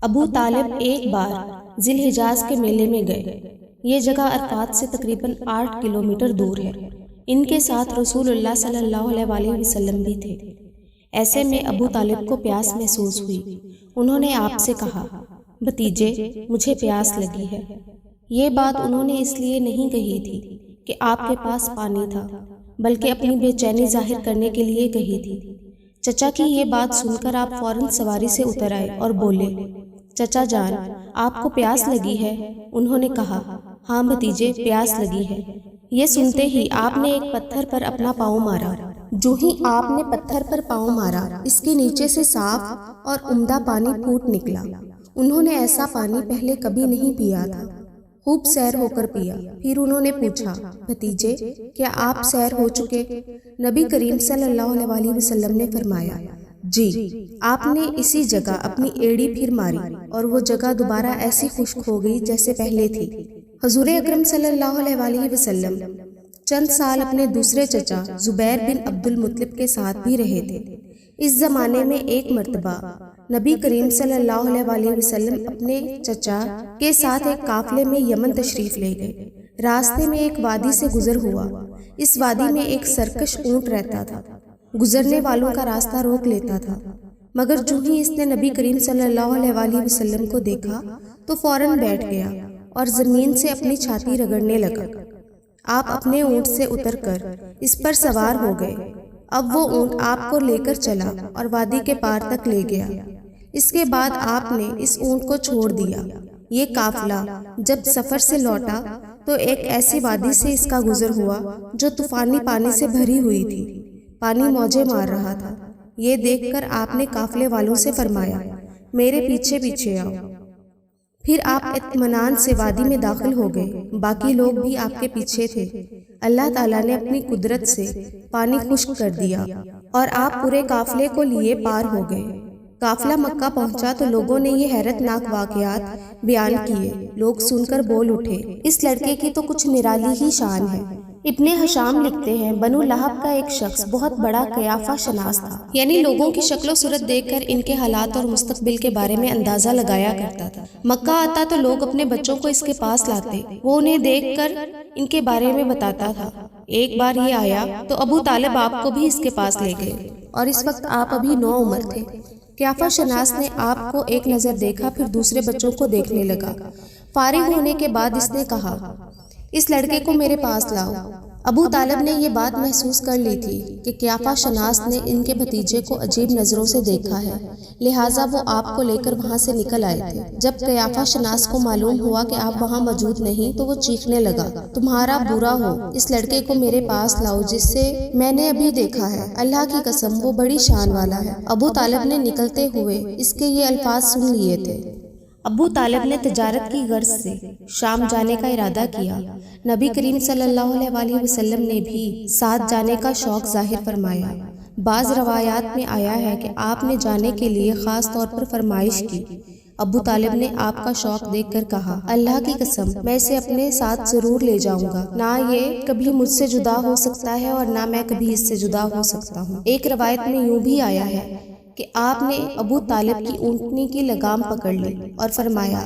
ابو طالب ایک بار ذی الحجاز کے میلے میں گئے۔ یہ جگہ عرفات سے تقریباً 8 کلومیٹر دور ہے۔ ان کے ساتھ رسول اللہ صلی اللہ علیہ وسلم بھی تھے۔ ایسے میں ابو طالب کو پیاس محسوس ہوئی۔ انہوں نے آپ سے کہا، بھتیجے مجھے پیاس لگی ہے۔ یہ بات انہوں نے اس لیے نہیں کہی تھی کہ آپ کے پاس پانی تھا، بلکہ اپنی بے چینی ظاہر کرنے کے لیے کہی تھی۔ چچا کی یہ بات سن کر آپ فوراً سواری سے اتر آئے اور بولے، چچا جان آپ کو پیاس لگی ہے؟ انہوں نے کہا، ہاں بھتیجے پیاس لگی ہے۔ یہ سنتے ہی آپ نے ایک پتھر پر اپنا پاؤں مارا۔ جو ہی آپ نے پتھر پر پاؤں مارا، اس کے نیچے سے صاف اور عمدہ پانی پھوٹ نکلا۔ انہوں نے ایسا پانی پہلے کبھی نہیں پیا تھا۔ خوب سیر ہو کر پیا۔ پھر انہوں نے پوچھا، بھتیجے کیا آپ سیر ہو چکے؟ نبی کریم صلی اللہ علیہ وسلم نے فرمایا، جی۔ آپ نے اسی جگہ اپنی ایڑی پھر ماری اور وہ جگہ دوبارہ ایسی خشک ہو گئی جیسے پہلے تھی۔ حضور اکرم صلی اللہ علیہ وسلم چند سال اپنے دوسرے چچا زبیر بن عبد المطلب کے ساتھ بھی رہے تھے۔ اس زمانے میں ایک مرتبہ نبی کریم صلی اللہ علیہ وسلم اپنے چچا کے ساتھ ایک قافلے میں یمن تشریف لے گئے۔ راستے میں ایک وادی سے گزر ہوا۔ اس وادی میں ایک سرکش اونٹ رہتا تھا۔ گزرنے والوں کا راستہ روک لیتا تھا، مگر جو ہی اس نے نبی کریم صلی اللہ علیہ وسلم کو دیکھا تو فوراً بیٹھ گیا اور زمین سے اپنی چھاتی رگڑنے لگا۔ آپ اپنے اونٹ سے اتر کر اس پر سوار ہو گئے۔ اب وہ اونٹ آپ کو لے کر چلا اور وادی کے پار تک لے گیا۔ اس کے بعد آپ نے اس اونٹ کو چھوڑ دیا۔ یہ قافلہ جب سفر سے لوٹا تو ایک ایسی وادی سے اس کا گزر ہوا جو طوفانی پانی سے بھری ہوئی تھی۔ پانی موجیں مار رہا تھا۔ یہ دیکھ کر آپ نے قافلے والوں سے فرمایا، میرے پیچھے پیچھے آؤ۔ پھر آپ اطمینان سے وادی میں داخل ہو گئے۔ باقی لوگ بھی آپ کے پیچھے تھے۔ اللہ تعالیٰ نے اپنی قدرت سے پانی خشک کر دیا اور آپ پورے قافلے کو لیے پار ہو گئے۔ قافلہ مکہ پہنچا تو لوگوں نے یہ حیرت ناک واقعات بیان کیے۔ لوگ سن کر بول اٹھے، اس لڑکے کی تو کچھ نرالی ہی شان ہے۔ ابن ہشام لکھتے ہیں، بنو لہب کا ایک شخص بہت بڑا قیافہ شناس تھا، یعنی لوگوں کی شکل و صورت دیکھ کر ان کے حالات اور مستقبل کے بارے میں اندازہ لگایا کرتا تھا۔ مکہ آتا تو لوگ اپنے بچوں کو اس کے پاس لاتے، وہ انہیں دیکھ کر ان کے بارے میں بتاتا تھا۔ ایک بار یہ آیا تو ابو طالب آپ کو بھی اس کے پاس لے گئے، اور اس وقت آپ ابھی 9 عمر تھے۔ قیافہ شناس نے آپ کو ایک نظر دیکھا، پھر دوسرے بچوں کو دیکھنے لگا۔ فارغ ہونے کے بعد اس نے کہا، اس لڑکے کو میرے پاس لاؤ۔ ابو طالب نے یہ بات محسوس کر لی تھی کہ قیافہ شناس نے ان کے بھتیجے کو عجیب نظروں سے دیکھا ہے، لہٰذا وہ آپ کو لے کر وہاں سے نکل آئے تھے۔ جب قیافہ شناس کو معلوم ہوا کہ آپ وہاں موجود نہیں تو وہ چیخنے لگا، تمہارا برا ہو، اس لڑکے کو میرے پاس لاؤ جس سے میں نے ابھی دیکھا ہے۔ اللہ کی قسم وہ بڑی شان والا ہے۔ ابو طالب نے نکلتے ہوئے اس کے یہ الفاظ سن لیے تھے۔ ابو طالب نے تجارت کی غرض سے شام جانے کا ارادہ کیا۔ نبی کریم صلی اللہ علیہ وسلم نے بھی ساتھ جانے کا شوق ظاہر فرمایا۔ بعض روایات میں آیا ہے کہ آپ نے جانے کے لیے خاص طور پر فرمائش کی۔ ابو طالب نے آپ کا شوق دیکھ کر کہا، اللہ کی قسم میں اسے اپنے ساتھ ضرور لے جاؤں گا، نہ یہ کبھی مجھ سے جدا ہو سکتا ہے اور نہ میں کبھی اس سے جدا ہو سکتا ہوں۔ ایک روایت میں یوں بھی آیا ہے کہ آپ نے ابو طالب کی اونٹنی کی لگام پکڑ لی اور فرمایا،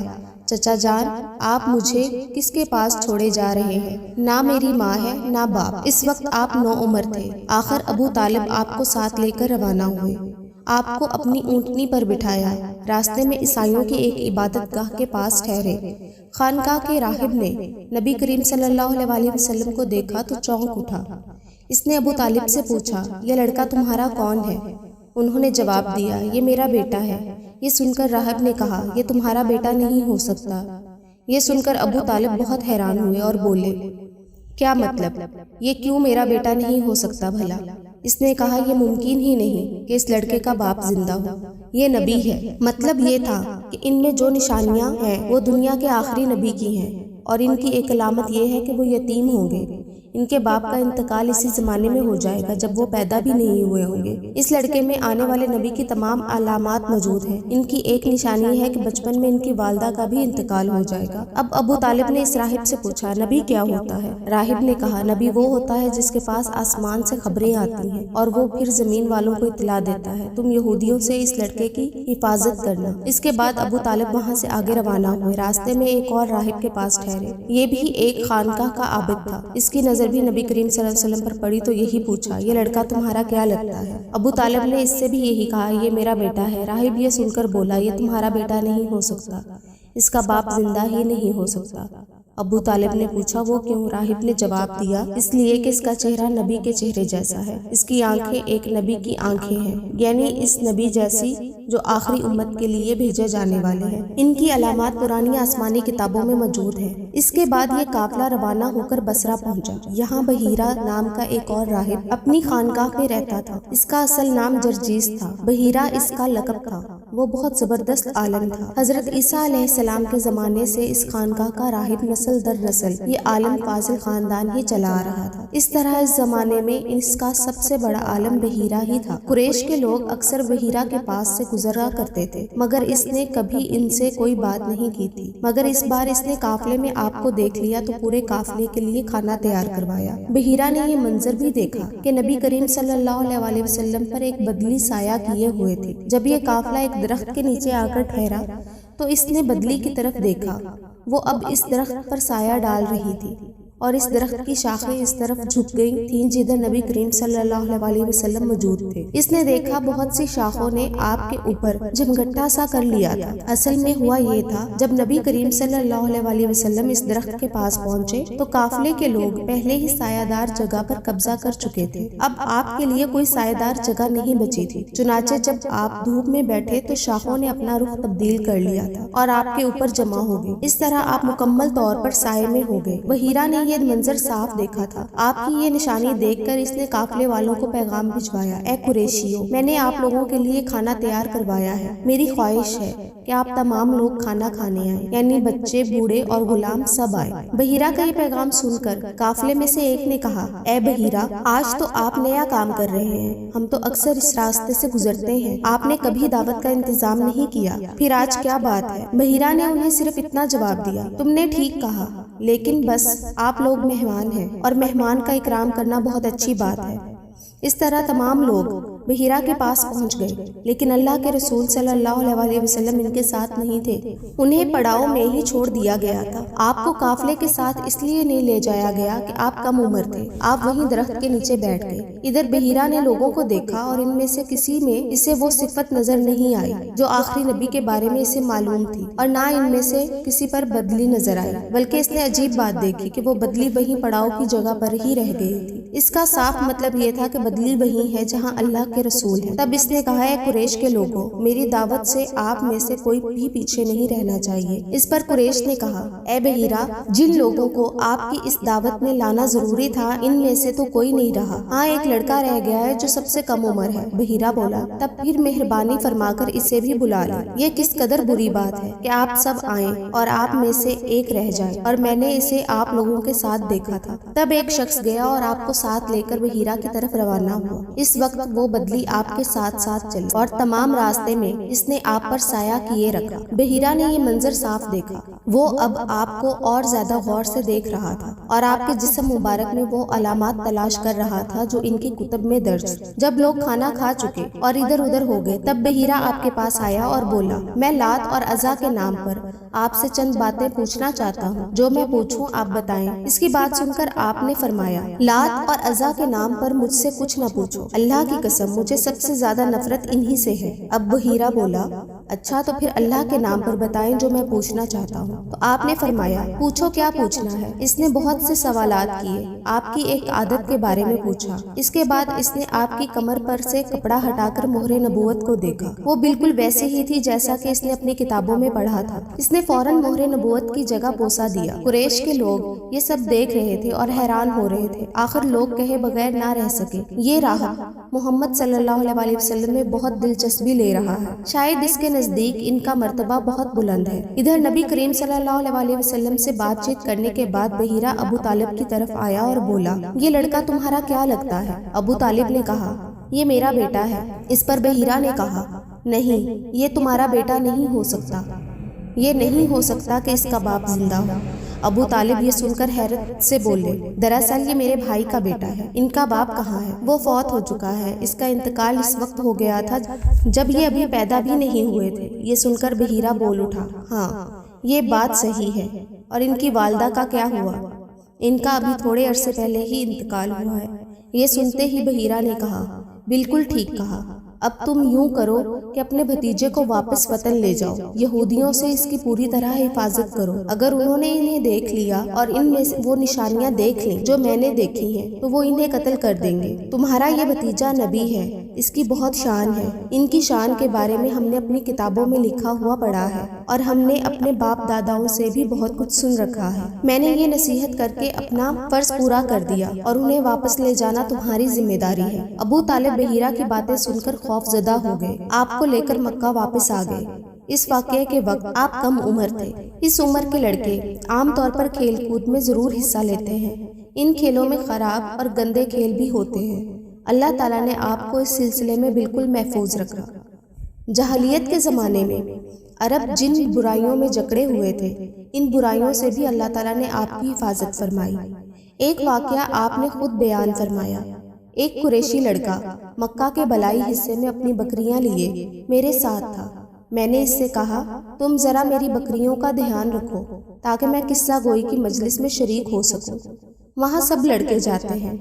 چچا جان آپ مجھے کس کے پاس چھوڑے جا رہے ہیں؟ نہ میری ماں ہے نہ باپ۔ اس وقت آپ 9 عمر تھے۔ آخر ابو طالب آپ کو ساتھ لے کر روانہ ہوئے، آپ کو اپنی اونٹنی پر بٹھایا۔ راستے میں عیسائیوں کی ایک عبادت گاہ کے پاس ٹھہرے۔ خانقاہ کے راہب نے نبی کریم صلی اللہ علیہ وسلم کو دیکھا تو چونک اٹھا۔ اس نے ابو طالب سے پوچھا، یہ لڑکا تمہارا کون ہے؟ انہوں نے جواب دیا، یہ میرا بیٹا ہے۔ یہ سن کر راہب نے کہا، یہ تمہارا بیٹا نہیں ہو سکتا۔ یہ سن کر ابو طالب بہت حیران ہوئے اور بولے، کیا مطلب؟ یہ کیوں میرا بیٹا نہیں ہو سکتا بھلا؟ اس نے کہا، یہ ممکن ہی نہیں کہ اس لڑکے کا باپ زندہ ہو، یہ نبی ہے۔ مطلب یہ تھا کہ ان میں جو نشانیاں ہیں وہ دنیا کے آخری نبی کی ہیں، اور ان کی ایک علامت یہ ہے کہ وہ یتیم ہوں گے۔ ان کے باپ کا انتقال اسی زمانے میں ہو جائے گا جب وہ پیدا بھی نہیں ہوئے ہوں گے۔ اس لڑکے میں آنے والے نبی کی تمام علامات موجود ہیں۔ ان کی ایک نشانی ہے کہ بچپن میں ان کی والدہ کا بھی انتقال ہو جائے گا۔ اب ابو طالب نے اس راہب سے پوچھا، نبی کیا ہوتا ہے؟ راہب نے کہا، نبی وہ ہوتا ہے جس کے پاس آسمان سے خبریں آتی ہیں اور وہ پھر زمین والوں کو اطلاع دیتا ہے۔ تم یہودیوں سے اس لڑکے کی حفاظت کرنا۔ اس کے بعد ابو طالب وہاں سے آگے روانہ ہوئے۔ راستے میں ایک اور راہب کے پاس ٹھہرے۔ یہ بھی ایک خانقاہ کا عابد تھا۔ اس کی نظر بھی نبی کریم صلی اللہ علیہ وسلم پر پڑی تو یہی پوچھا، یہ لڑکا تمہارا کیا لگتا ہے؟ ابو طالب نے اس سے بھی یہی کہا، یہ میرا بیٹا ہے۔ راہب یہ سن کر بولا، یہ تمہارا بیٹا نہیں ہو سکتا، اس کا باپ زندہ ہی نہیں ہو سکتا۔ ابو طالب نے پوچھا، وہ کیوں؟ راہب نے جواب دیا، اس لیے کہ اس کا چہرہ نبی کے چہرے جیسا ہے، اس کی آنکھیں ایک نبی کی آنکھیں ہیں، یعنی اس نبی جیسی جو آخری امت کے لیے بھیجے جانے والے ہیں۔ ان کی علامات پرانی آسمانی کتابوں میں موجود ہیں۔ اس کے بعد یہ قافلہ روانہ ہو کر بصرہ پہنچا۔ یہاں بحیرہ نام کا ایک اور راہب اپنی خانقاہ میں رہتا تھا۔ اس کا اصل نام جرجیس تھا، بحیرہ اس کا لقب تھا۔ وہ بہت زبردست عالم تھا۔ حضرت عیسیٰ علیہ السلام کے زمانے سے اس خانقاہ کا راہب نسل در نسل یہ عالم فاضل خاندان ہی چلا آ رہا تھا۔ اس طرح اس زمانے میں اس کا سب سے بڑا عالم بحیرہ ہی تھا۔ قریش کے لوگ اکثر بحیرہ کے پاس سے گزرا کرتے تھے، مگر اس نے کبھی ان سے کوئی بات نہیں کی تھی۔ مگر اس بار اس نے قافلے میں آپ کو دیکھ لیا تو پورے قافلے کے لیے کھانا تیار کروایا۔ بحیرہ نے یہ منظر بھی دیکھا کہ نبی کریم صلی اللہ علیہ وسلم پر ایک بدلی سایہ کیے ہوئے تھی۔ جب یہ قافلہ ایک درخت کے نیچے آ کر ٹھہرا تو اس نے بدلی کی طرف دیکھا، وہ اب اس درخت پر سایہ ڈال رہی تھی اور اس درخت کی شاخیں اس طرف جھک گئی تھیں جدھر نبی کریم صلی اللہ علیہ وسلم موجود تھے۔ اس نے دیکھا بہت سی شاخوں نے آپ کے اوپر جمگٹا سا کر لیا تھا۔ اصل میں ہوا یہ تھا، جب نبی کریم صلی اللہ علیہ وسلم اس درخت کے پاس پہنچے تو قافلے کے لوگ پہلے ہی سایہ دار جگہ پر قبضہ کر چکے تھے۔ اب آپ کے لیے کوئی سایہ دار جگہ نہیں بچی تھی، چنانچہ جب آپ دھوپ میں بیٹھے تو شاخوں نے اپنا رخ تبدیل کر لیا تھا اور آپ کے اوپر جمع ہو گئی۔ اس طرح آپ مکمل طور پر سائے میں ہو گئے۔ بحیرہ نے یہ منظر صاف دیکھا تھا۔ آپ کی یہ نشانی دیکھ کر اس نے قافلے والوں کو پیغام بھجوایا، اے قریشیوں، میں نے آپ لوگوں کے لیے کھانا تیار کروایا ہے۔ میری خواہش ہے کہ آپ تمام لوگ کھانا کھانے آئیں، یعنی بچے، بوڑھے اور غلام سب آئیں۔ بحیرہ کا یہ پیغام سن کر قافلے میں سے ایک نے کہا، اے بحیرہ، آج تو آپ نیا کام کر رہے ہیں، ہم تو اکثر اس راستے سے گزرتے ہیں، آپ نے کبھی دعوت کا انتظام نہیں کیا، پھر آج کیا بات ہے؟ بحیرہ نے انہیں صرف اتنا جواب دیا، تم نے ٹھیک کہا، لیکن بس آپ لوگ مہمان ہیں اور مہمان کا اکرام کرنا بہت اچھی بات ہے۔ اس طرح تمام لوگ بحیرہ کے پاس پہنچ گئے، لیکن اللہ کے رسول صلی اللہ علیہ وسلم ان کے ساتھ نہیں تھے، انہیں پڑاؤ میں ہی چھوڑ دیا گیا تھا۔ آپ کو قافلے کے ساتھ اس لیے نہیں لے جایا گیا کہ آپ کم عمر تھے، آپ وہیں درخت کے نیچے بیٹھ گئے۔ ادھر بحیرہ نے لوگوں کو دیکھا اور ان میں سے کسی میں اسے وہ صفت نظر نہیں آئی جو آخری نبی کے بارے میں اسے معلوم تھی، اور نہ ان میں سے کسی پر بدلی نظر آئی، بلکہ اس نے عجیب بات دیکھی کہ وہ بدلی وہیں پڑاؤ کی جگہ پر ہی رہ گئی تھی۔ اس کا صاف مطلب یہ تھا کہ بدلی وہی ہے جہاں اللہ کے رسول ہیں۔ تب اس نے کہا، اے قریش کے لوگوں، میری دعوت سے آپ میں سے کوئی بھی پیچھے نہیں رہنا چاہیے۔ اس پر قریش نے کہا، اے بحیرہ، جن لوگوں کو آپ کی اس دعوت میں لانا ضروری تھا ان میں سے تو کوئی نہیں رہا، ہاں ایک لڑکا رہ گیا ہے جو سب سے کم عمر ہے۔ بحیرہ بولا، تب پھر مہربانی فرما کر اسے بھی بلا لیں، یہ کس قدر بری بات ہے کہ آپ سب آئیں اور آپ میں سے ایک رہ جائے، اور میں نے اسے آپ لوگوں کے ساتھ دیکھا تھا۔ تب ایک شخص گیا اور آپ کو ساتھ لے کر بحیرہ کی طرف روانہ ہوا۔ اس وقت وہ بدلی آپ کے ساتھ ساتھ چلی اور تمام راستے میں اس نے آپ پر سایہ کیے رکھا۔ بحیرہ نے یہ منظر صاف دیکھا، وہ اب آپ کو اور زیادہ غور سے دیکھ رہا تھا اور آپ کے جسم مبارک میں وہ علامات تلاش کر رہا تھا جو ان کی کتب میں درج۔ جب لوگ کھانا کھا چکے اور ادھر ادھر ہو گئے تب بحیرہ آپ کے پاس آیا اور بولا، میں لات اور عزا کے نام پر آپ سے چند باتیں پوچھنا چاہتا ہوں، جو میں پوچھوں آپ بتائیں۔ اس کی بات سن کر آپ نے فرمایا، لات اور عزا کے نام پر مجھ سے کچھ نہ پوچھو، اللہ کی قسم مجھے سب سے زیادہ نفرت انہی سے ہے۔ اب بحیرہ بولا، اچھا تو پھر اللہ کے نام پر بتائیں جو میں پوچھنا چاہتا ہوں۔ تو آپ نے فرمایا، پوچھو کیا پوچھنا ہے۔ اس نے بہت سے سوالات کیے، آپ کی ایک عادت کے بارے میں پوچھا۔ اس کے بعد اس نے آپ کی کمر پر سے کپڑا ہٹا کر مہر نبوت کو دیکھا، وہ بالکل ویسے ہی تھی جیسا کہ اس نے اپنی کتابوں میں پڑھا تھا۔ اس نے فوراً مہر نبوت کی جگہ بوسہ دیا۔ قریش کے لوگ یہ سب دیکھ رہے تھے اور حیران ہو رہے تھے، آخر لوگ کہے بغیر نہ رہ سکے، یہ راہب محمد صلی اللہ علیہ وسلم میں بہت دلچسپی لے رہا ہے، شاید اس کے نزدیک ان کا مرتبہ بہت بلند ہے۔ ادھر نبی کریم صلی اللہ علیہ وسلم سے بات چیت کرنے کے بعد بحیرہ ابو طالب کی طرف آیا اور بولا، یہ لڑکا تمہارا کیا لگتا ہے؟ ابو طالب نے کہا، یہ میرا بیٹا ہے۔ اس پر بحیرہ نے کہا، نہیں، یہ تمہارا بیٹا نہیں ہو سکتا، یہ نہیں ہو سکتا کہ اس کا باپ زندہ ہو۔ ابو طالب یہ سن کر حیرت سے بولے، دراصل یہ میرے بھائی کا بیٹا ہے، ان کا باپ کہاں ہے؟ وہ فوت ہو چکا ہے، اس کا انتقال اس وقت ہو گیا تھا جب یہ ابھی پیدا بھی نہیں ہوئے تھے۔ یہ سن کر بحیرہ بول اٹھا، ہاں یہ بات صحیح ہے، اور ان کی والدہ کا کیا ہوا؟ ان کا ابھی تھوڑے عرصے پہلے ہی انتقال ہوا ہے۔ یہ سنتے ہی بحیرہ نے کہا، بالکل ٹھیک کہا، اب تم یوں کرو کہ اپنے بھتیجے کو واپس وطن لے جاؤ، یہودیوں سے اس کی پوری طرح حفاظت کرو۔ اگر انہوں نے انہیں دیکھ لیا اور ان میں وہ نشانیاں دیکھ لیں جو میں نے دیکھی ہیں تو وہ انہیں قتل کر دیں گے۔ تمہارا یہ بھتیجا نبی ہے، اس کی بہت شان ہے، ان کی شان کے بارے میں ہم نے اپنی کتابوں میں لکھا ہوا پڑھا ہے، اور ہم نے اپنے باپ داداؤں سے بھی بہت کچھ سن رکھا ہے۔ میں نے یہ نصیحت کر کے اپنا فرض پورا کر دیا، اور انہیں واپس لے جانا تمہاری ذمہ داری ہے۔ ابو طالب بحیرہ کی باتیں سن کر خوف زدہ ہو گئے، آپ کو لے کر مکہ واپس آ گئے۔ اس واقعے کے وقت آپ کم عمر تھے۔ اس عمر کے لڑکے عام طور پر کھیل کود میں ضرور حصہ لیتے ہیں۔ ان کھیلوں میں خراب اور گندے کھیل بھی ہوتے ہیں۔ اللہ تعالیٰ نے آپ کو اس سلسلے میں بالکل محفوظ رکھا۔ جاہلیت کے زمانے میں عرب جن برائیوں میں جکڑے ہوئے تھے، ان برائیوں سے بھی اللہ تعالیٰ نے آپ کی حفاظت فرمائی۔ ایک واقعہ آپ نے خود بیان فرمایا۔ ایک قریشی لڑکا مکہ کے بلائی حصے میں اپنی بکریاں لیے میرے ساتھ تھا۔ میں نے اس سے کہا، تم ذرا میری بکریوں کا دھیان رکھو تاکہ میں قصہ گوئی کی مجلس میں شریک ہو سکوں۔ وہاں سب لڑکے جاتے ہیں۔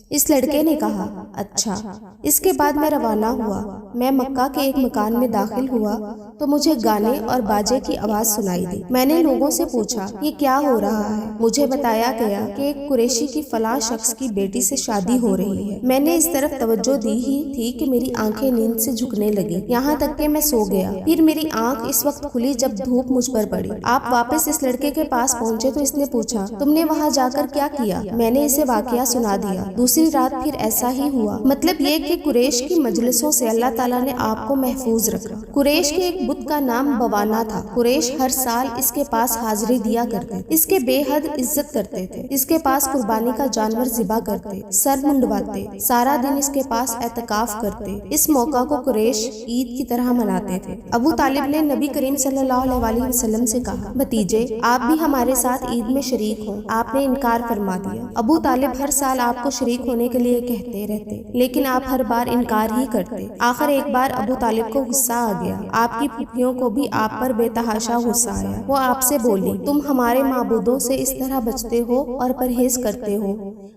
اس لڑکے نے کہا، اچھا۔ اس کے بعد میں روانہ ہوا۔ میں مکہ کے ایک مکان میں داخل ہوا تو مجھے گانے اور باجے کی آواز سنائی دی۔ میں نے لوگوں سے پوچھا، یہ کیا ہو رہا ہے؟ مجھے بتایا گیا کہ ایک قریشی کی فلاں شخص کی بیٹی سے شادی ہو رہی ہے۔ میں نے اس طرف توجہ دی ہی تھی کہ میری آنکھیں نیند سے جھکنے لگی، یہاں تک کہ میں سو گیا۔ پھر میری آنکھ اس وقت کھلی جب دھوپ مجھ پر پڑی۔ آپ واپس اس لڑکے کے پاس پہنچے تو اس نے پوچھا، تم نے وہاں جا کر کیا کیا؟ میں نے اسے واقعہ سنا دیا۔ دوسری رات پھر ایسا ہی ہوا۔ مطلب یہ کہ قریش کی مجلسوں سے اللہ تعالیٰ نے آپ کو محفوظ رکھا۔ قریش کے ایک بت کا نام بوانا تھا۔ قریش ہر سال اس کے پاس حاضری دیا کرتے، اس کے بے حد عزت کرتے تھے، اس کے پاس قربانی کا جانور ذبح کرتے، سر منڈواتے، سارا دن اس کے پاس اعتکاف کرتے۔ اس موقع کو قریش عید کی طرح مناتے تھے۔ ابو طالب نے نبی کریم صلی اللہ علیہ وسلم سے کہا، بھتیجے آپ بھی ہمارے ساتھ عید میں شریک ہوں۔ آپ نے انکار فرما دیا۔ ابو طالب ہر سال آپ کو شریک ہونے کے لیے کہتے رہتے، لیکن آپ ہر بار انکار ہی کرتے۔ آخر ایک بار ابو طالب کو غصہ آ گیا۔ آپ کی پھوپھیوں کو بھی آپ پر بے تحاشا غصہ آیا۔ وہ آپ سے بولی، تم ہمارے معبودوں سے اس طرح بچتے ہو اور پرہیز کرتے ہو،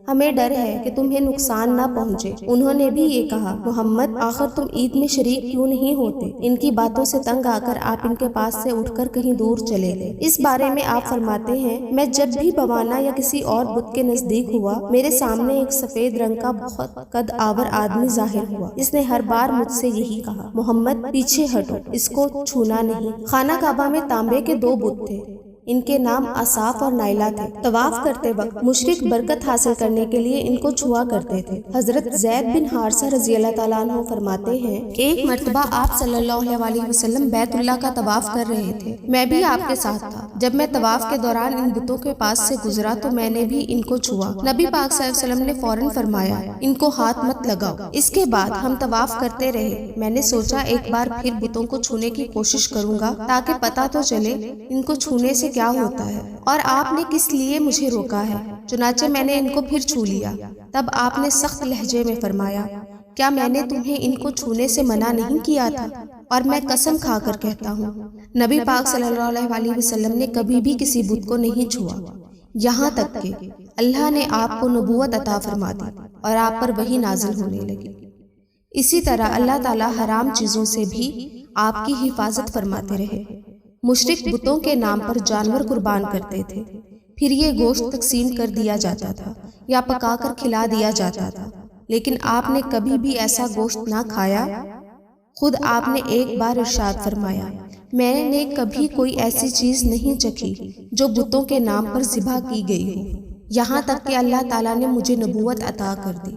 ہمیں ڈر ہے کہ تمہیں نقصان نہ پہنچے۔ انہوں نے بھی یہ کہا، محمد آخر تم عید میں شریک کیوں نہیں ہوتے؟ ان کی باتوں سے تنگ آ کر آپ ان کے پاس سے اٹھ کر کہیں دور چلے گئے۔ اس بارے میں آپ فرماتے ہیں، میں جب بھی بوانا یا کسی اور بت کے نزدیک ہوا، میرے سامنے ایک سفید رنگ کا بہت قد آور آدمی ظاہر ہوا۔ اس نے ہر بار مجھ سے یہی کہا، محمد پیچھے ہٹو، اس کو چھونا نہیں۔ خانہ کعبہ میں تانبے کے دو بت تھے، ان کے نام آصاف اور نائلہ تھے۔ طواف کرتے وقت مشرک برکت حاصل کرنے کے لیے ان کو چھوا کرتے تھے۔ حضرت زید بن حارثہ رضی اللہ تعالیٰ عنہ فرماتے ہیں، ایک مرتبہ آپ صلی اللہ علیہ وسلم بیت اللہ کا طواف کر رہے تھے، میں بھی آپ کے ساتھ تھا۔ جب میں طواف کے دوران ان بتوں کے پاس سے گزرا تو میں نے بھی ان کو چھوا۔ نبی پاک صلی اللہ علیہ وسلم نے فوراً فرمایا، ان کو ہاتھ مت لگاؤ۔ اس کے بعد ہم طواف کرتے رہے۔ میں نے سوچا ایک بار پھر بتوں کو چھونے کی کوشش کروں گا تاکہ پتہ تو چلے ان کو چھونے سے کیا ہوتا ہے اور آپ نے کس لیے مجھے روکا ہے۔ چنانچہ میں نے ان کو پھر چھو لیا۔ تب آپ نے سخت لہجے میں فرمایا، کیا میں نے تمہیں ان کو چھونے سے منع نہیں کیا تھا؟ اور میں قسم کھا کر کہتا ہوں، نبی پاک صلی اللہ علیہ وسلم نے کبھی بھی کسی بت کو نہیں چھوا، یہاں تک کہ اللہ نے آپ کو نبوت عطا فرما دی اور آپ پر وحی نازل ہونے لگی۔ اسی طرح اللہ تعالیٰ حرام چیزوں سے بھی آپ کی حفاظت فرماتے رہے۔ مشرک بتوں کے نام پر جانور قربان کرتے تھے، پھر یہ گوشت تقسیم کر دیا جاتا تھا یا پکا کر کھلا دیا جاتا تھا، لیکن آپ نے کبھی بھی ایسا گوشت نہ کھایا۔ خود آپ نے ایک بار ارشاد فرمایا، میں نے کبھی کوئی ایسی چیز نہیں چکھی جو بتوں کے نام پر ذبح کی گئی ہو، یہاں تک کہ اللہ تعالیٰ نے مجھے نبوت عطا کر دی۔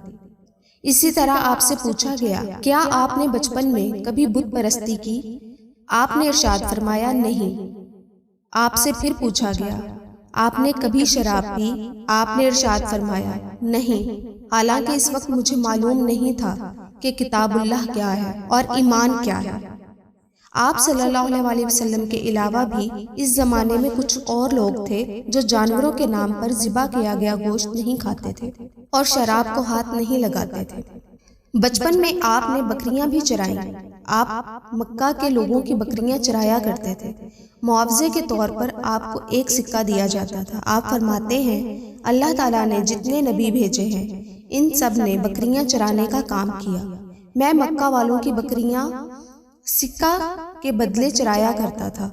اسی طرح آپ سے پوچھا گیا، کیا آپ نے بچپن میں کبھی بت پرستی کی؟ آپ نے ارشاد فرمایا نہیں۔ آپ سے پھر پوچھا گیا آپ نے کبھی شراب پی؟ آپ نے ارشاد فرمایا نہیں، حالانکہ اس وقت مجھے معلوم نہیں تھا کہ کتاب اللہ کیا ہے اور ایمان کیا ہے۔ آپ صلی اللہ علیہ وسلم کے علاوہ بھی اس زمانے میں کچھ اور لوگ تھے جو جانوروں کے نام پر ذبح کیا گیا گوشت نہیں کھاتے تھے اور شراب کو ہاتھ نہیں لگاتے تھے۔ بچپن میں آپ نے بکریاں بھی چرائیں۔ آپ مکہ کے لوگوں کی بکریاں چرایا کرتے تھے۔ معاوضے کے طور پر آپ کو ایک سکہ دیا جاتا تھا۔ آپ فرماتے ہیں اللہ تعالیٰ نے جتنے نبی بھیجے ہیں ان سب نے بکریاں چرانے کا کام کیا۔ میں مکہ والوں کی بکریاں سکہ کے بدلے چرایا کرتا تھا۔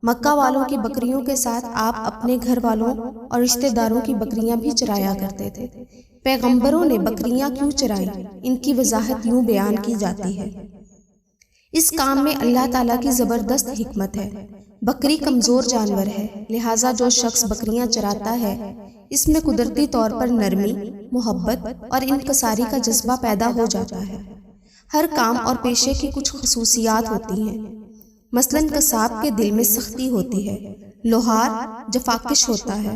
مکہ والوں کی بکریوں کے ساتھ آپ اپنے گھر والوں اور رشتہ داروں کی بکریاں بھی چرایا کرتے تھے۔ پیغمبروں نے بکریاں کیوں چرائی؟ ان کی وضاحت یوں بیان کی جاتی ہے۔ اس کام میں اللہ تعالیٰ کی زبردست حکمت ہے۔ بکری کمزور جانور ہے، لہٰذا جو شخص بکریاں چراتا ہے اس میں قدرتی طور پر نرمی، محبت اور انکساری کا جذبہ پیدا ہو جاتا ہے۔ ہر کام اور پیشے کی کچھ خصوصیات ہوتی ہیں۔ مثلاً قصاب کے دل میں سختی ہوتی ہے، لوہار جفاکش ہوتا ہے،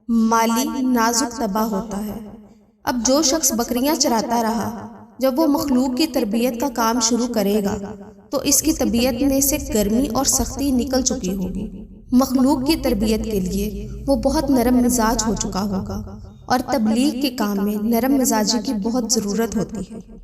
مالی نازک طبع ہوتا ہے۔ اب جو شخص بکریاں چراتا رہا، جب وہ مخلوق کی تربیت کا کام شروع کرے گا تو اس کی طبیعت میں سے گرمی اور سختی نکل چکی ہوگی۔ مخلوق کی تربیت کے لیے وہ بہت نرم مزاج ہو چکا ہوگا، اور تبلیغ کے کام میں نرم مزاجی کی بہت ضرورت ہوتی ہے۔